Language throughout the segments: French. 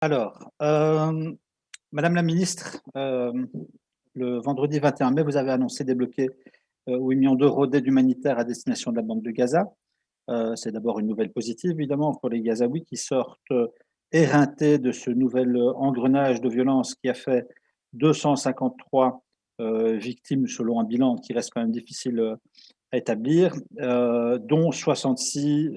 Alors, madame la ministre, le vendredi 21 mai, vous avez annoncé débloquer, 8 millions d'euros d'aide humanitaire à destination de la bande de Gaza. C'est d'abord une nouvelle positive évidemment pour les Gazaouis qui sortent, éreintés de ce nouvel, engrenage de violence qui a fait 253, victimes selon un bilan qui reste quand même difficile, à établir, dont 66,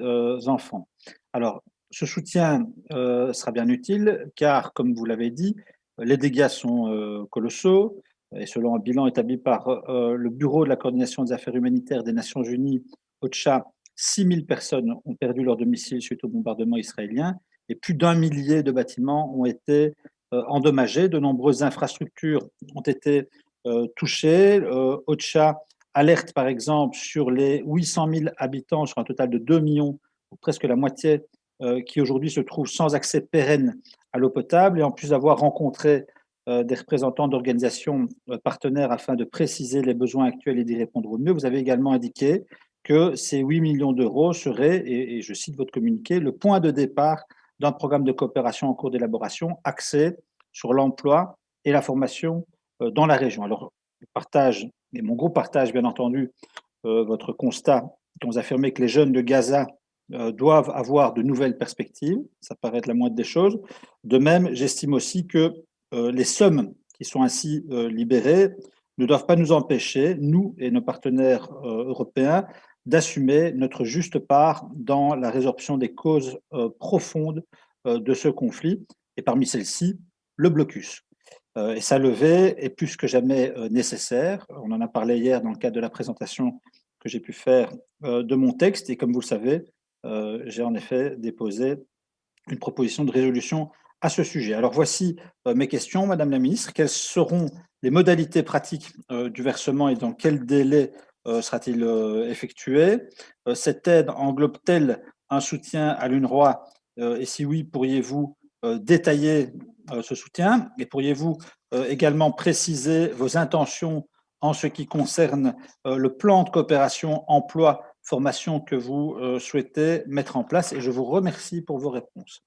enfants. Alors, ce soutien, sera bien utile car, comme vous l'avez dit, les dégâts sont, colossaux et selon un bilan établi par, le Bureau de la coordination des affaires humanitaires des Nations unies, OCHA, 6 000 personnes ont perdu leur domicile suite au bombardement israélien et plus d'un millier de bâtiments ont été, endommagés. De nombreuses infrastructures ont été, touchées. OCHA alerte par exemple sur les 800 000 habitants sur un total de 2 millions, presque la moitié, qui aujourd'hui se trouvent sans accès pérenne à l'eau potable. Et en plus d'avoir rencontré des représentants d'organisations partenaires afin de préciser les besoins actuels et d'y répondre au mieux, vous avez également indiqué que ces 8 millions d'euros seraient, et je cite votre communiqué, le point de départ d'un programme de coopération en cours d'élaboration axé sur l'emploi et la formation dans la région. Alors, je partage, et mon groupe partage bien entendu, votre constat quand vous affirmez que les jeunes de Gaza doivent avoir de nouvelles perspectives. Ça paraît être la moindre des choses. De même, j'estime aussi que les sommes qui sont ainsi libérées ne doivent pas nous empêcher, nous et nos partenaires européens, d'assumer notre juste part dans la résorption des causes profondes de ce conflit, et parmi celles-ci, le blocus. Et sa levée est plus que jamais nécessaire. On en a parlé hier dans le cadre de la présentation que j'ai pu faire de mon texte. Et comme vous le savez, j'ai en effet déposé une proposition de résolution à ce sujet. Alors voici mes questions, Madame la Ministre. Quelles seront les modalités pratiques du versement et dans quel délai sera-t-il effectué? Cette aide englobe-t-elle un soutien à l'UNRWA? Et si oui, pourriez-vous détailler ce soutien? Et pourriez-vous également préciser vos intentions en ce qui concerne le plan de coopération emploi-formation que vous souhaitez mettre en place? Et je vous remercie pour vos réponses.